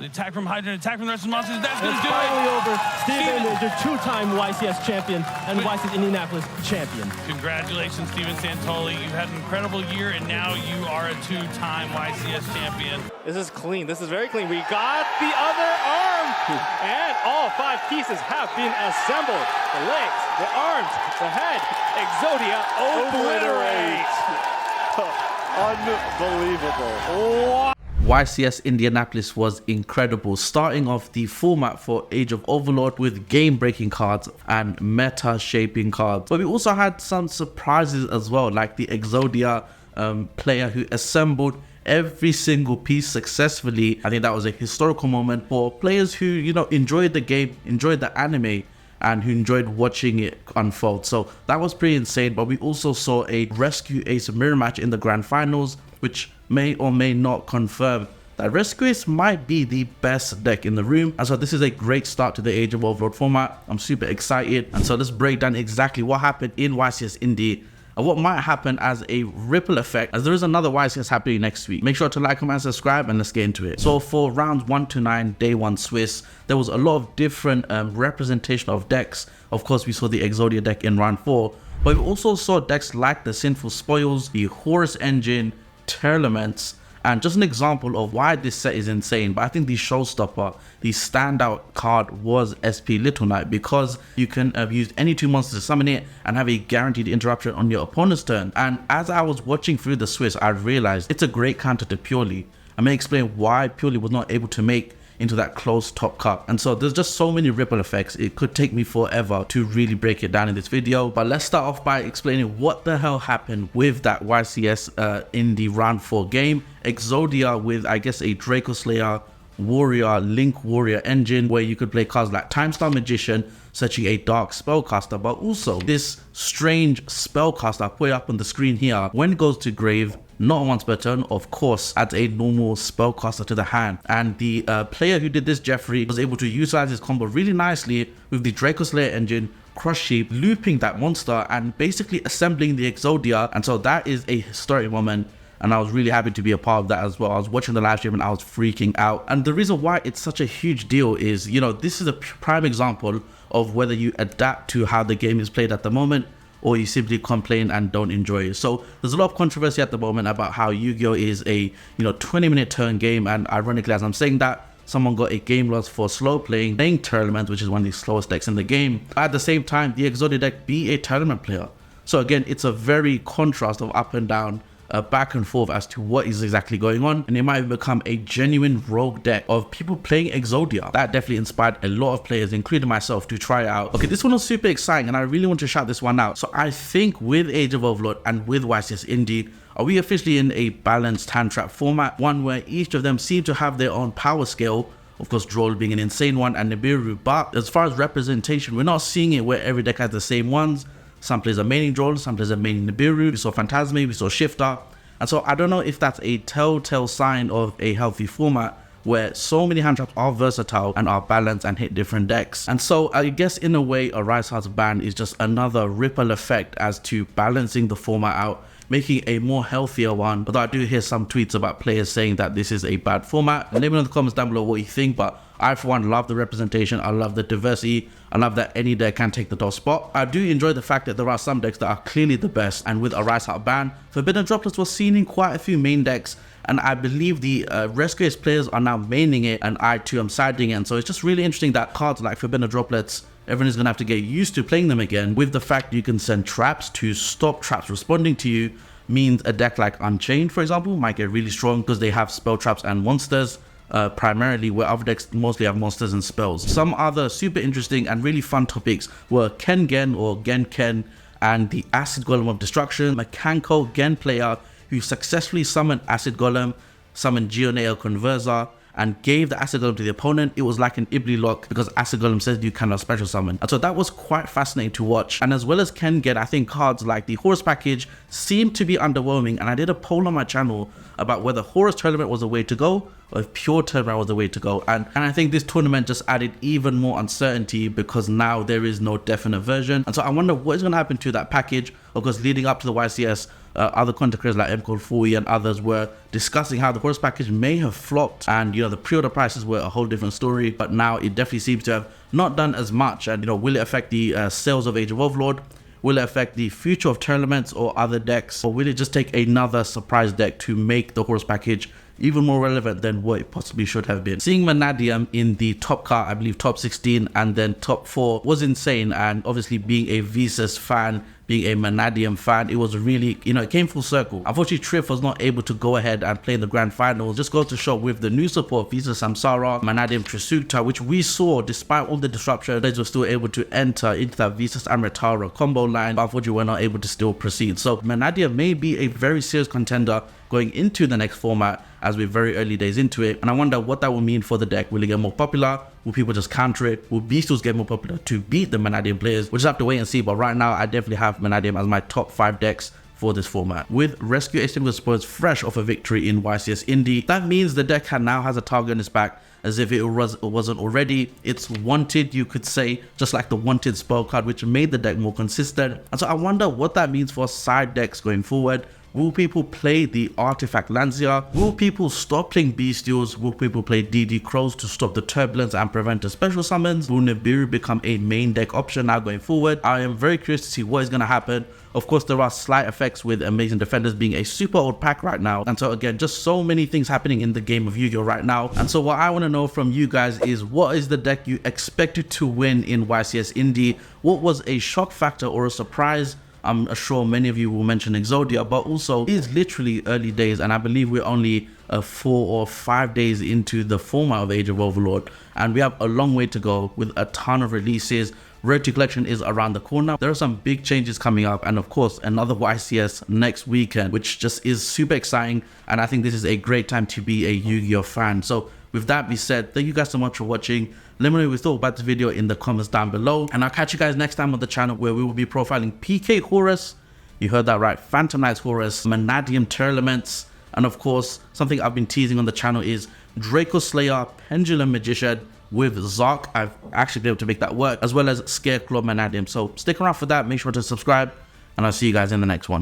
The attack from Hydra, attack from the rest of the monsters. That's going to do it. Finally over. Steven is your two-time YCS champion and YCS Indianapolis champion. Congratulations, Steven Santoli. You had an incredible year, and now you are a two-time YCS champion. This is clean. This is very clean. We got the other arm, and all 5 pieces have been assembled. The legs, the arms, the head. Exodia obliterate. Unbelievable. Wow. YCS Indianapolis was incredible, starting off the format for Age of Overlord with game-breaking cards and meta-shaping cards. But we also had some surprises as well, like the Exodia player who assembled every single piece successfully. I think that was a historical moment for players who, you know, enjoyed the game, enjoyed the anime, and who enjoyed watching it unfold. So that was pretty insane. But we also saw a Rescue Ace mirror match in the grand finals, which may or may not confirm that Rescue Ace might be the best deck in the room. And so this is a great start to the Age of Overlord format. I'm super excited. And so let's break down exactly what happened in YCS Indi and what might happen as a ripple effect, as there is another YCS happening next week. Make sure to like, comment, and subscribe, and let's get into it. So for rounds 1 to 9, day 1 Swiss, there was a lot of different representation of decks. Of course, we saw the Exodia deck in round 4, but we also saw decks like the Sinful Spoils, the Horus engine, TEARLAMENTS, and just an example of why this set is insane. But I think the showstopper, the standout card was SP Little Knight, because you can use any 2 monsters to summon it and have a guaranteed interruption on your opponent's turn. And as I was watching through the Swiss, I realized it's a great counter to Purely. I may explain why Purely was not able to make into that close top cut. And so there's just so many ripple effects. It could take me forever to really break it down in this video, but let's start off by explaining what the hell happened with that YCS Indi round 4 game. Exodia with, I guess, a Draco Slayer Warrior Link Warrior engine, where you could play cards like Time Star Magician, searching a dark spellcaster, but also this strange spellcaster I put up on the screen here. When it goes to grave, not once per turn, of course, adds a normal spellcaster to the hand. And the player who did this, Jeffrey, was able to utilize his combo really nicely with the Draco Slayer engine, Crush Sheep, looping that monster and basically assembling the Exodia. And so that is a historic moment, and I was really happy to be a part of that as well. I was watching the live stream and I was freaking out. And the reason why it's such a huge deal is, you know, this is a prime example of whether you adapt to how the game is played at the moment, or you simply complain and don't enjoy it. So there's a lot of controversy at the moment about how Yu-Gi-Oh is a 20-minute turn game, and ironically, as I'm saying that, someone got a game loss for slow playing Tournament, which is one of the slowest decks in the game. At the same time, the Exodia deck be a tournament player. So again, it's a very contrast of up and down, back and forth as to what is exactly going on, and it might become a genuine rogue deck of people playing Exodia. That definitely inspired a lot of players, including myself, to try out. Okay, this one was super exciting, and I really want to shout this one out. So I think with Age of Overlord and with YCS Indi, are we officially in a balanced hand trap format, one where each of them seem to have their own power scale? Of course, Droll being an insane one, and Nibiru. But as far as representation, we're not seeing it where every deck has the same ones. Some players are maining Droll, some players are maining Nibiru. We saw Phantasme, we saw Shifter. And so I don't know if that's a telltale sign of a healthy format where so many hand traps are versatile and are balanced and hit different decks. And so I guess in a way, a Rise House ban is just another ripple effect as to balancing the format out, making a more healthier one. But I do hear some tweets about players saying that this is a bad format. Let me know in the comments down below what you think, but I for one love the representation, I love the diversity, I love that any deck can take the top spot. I do enjoy the fact that there are some decks that are clearly the best, and with a Rise Out ban, Forbidden Droplets was seen in quite a few main decks, and I believe the Rescue Ace players are now maining it, and I too am siding it. And so it's just really interesting that cards like Forbidden Droplets, everyone is going to have to get used to playing them again, with the fact you can send traps to stop traps responding to you. Means a deck like Unchained, for example, might get really strong because they have spell traps and monsters. Primarily, where other decks mostly have monsters and spells. Some other super interesting and really fun topics were Ken Gen or Gen Ken and the Acid Golem of Destruction, Mekanko Gen player who successfully summoned Acid Golem, summoned Geoneo Converser, and gave the Acid Golem to the opponent. It was like an Ibli lock because Acid Golem says you cannot special summon. And so that was quite fascinating to watch. And as well as Ken Gen, I think cards like the Horus package seemed to be underwhelming. And I did a poll on my channel about whether Horus tournament was the way to go or if pure tournament was the way to go. And I think this tournament just added even more uncertainty because now there is no definite version. And so I wonder what is going to happen to that package. Of course, leading up to the YCS, other content creators like MCode40 and others were discussing how the Horus package may have flopped, and the pre-order prices were a whole different story, but now it definitely seems to have not done as much. And will it affect the sales of Age of Overlord? Will it affect the future of TEARLAMENTS or other decks? Or will it just take another surprise deck to make the Horus package even more relevant than what it possibly should have been? Seeing Vanadium in the top card, I believe top 16 and then top 4 was insane. And obviously being a YCS fan, being a Vanadium fan, it was really, it came full circle. Unfortunately, Triff was not able to go ahead and play in the grand finals. Just go to show with the new support, YCS Samsara, Vanadium Trisukta, which we saw despite all the disruption, they were still able to enter into that YCS Amritara combo line, but unfortunately we're not able to still proceed. So Vanadium may be a very serious contender going into the next format, as we're very early days into it. And I wonder what that will mean for the deck. Will it get more popular? Will people just counter it? Will Beastals get more popular to beat the Vanadium players? We'll just have to wait and see. But right now, I definitely have Vanadium as my top 5 decks for this format. With Rescue Sinful Spoils fresh off a victory in YCS Indi, that means the deck now has a target on its back, as if it wasn't already. It's wanted, you could say, just like the wanted spell card, which made the deck more consistent. And so I wonder what that means for side decks going forward. Will people play the Artifact Lancia? Will people stop playing Bestials? Will people play DD Crows to stop the Turbulence and prevent the special summons? Will Nibiru become a main deck option now going forward? I am very curious to see what is going to happen. Of course, there are slight effects with Amazing Defenders being a super old pack right now. And so again, just so many things happening in the game of Yu-Gi-Oh right now. And so what I want to know from you guys is, what is the deck you expected to win in YCS Indi? What was a shock factor or a surprise? I'm sure many of you will mention Exodia, but also it is literally early days, and I believe we're only 4 or 5 days into the format of Age of Overlord, and we have a long way to go with a ton of releases. Rarity Collection is around the corner. There are some big changes coming up, and of course another YCS next weekend, which just is super exciting, and I think this is a great time to be a Yu-Gi-Oh fan. So with that being said, thank you guys so much for watching. Let me know what you thought about this video in the comments down below, and I'll catch you guys next time on the channel, where we will be profiling PK Horus, you heard that right, Phantom Knights Horus, Vanadium TEARLAMENTS, and of course something I've been teasing on the channel is Draco Slayer Pendulum Magician with Zark. I've actually been able to make that work, as well as Scareclaw Vanadium. So stick around for that, make sure to subscribe, and I'll see you guys in the next one.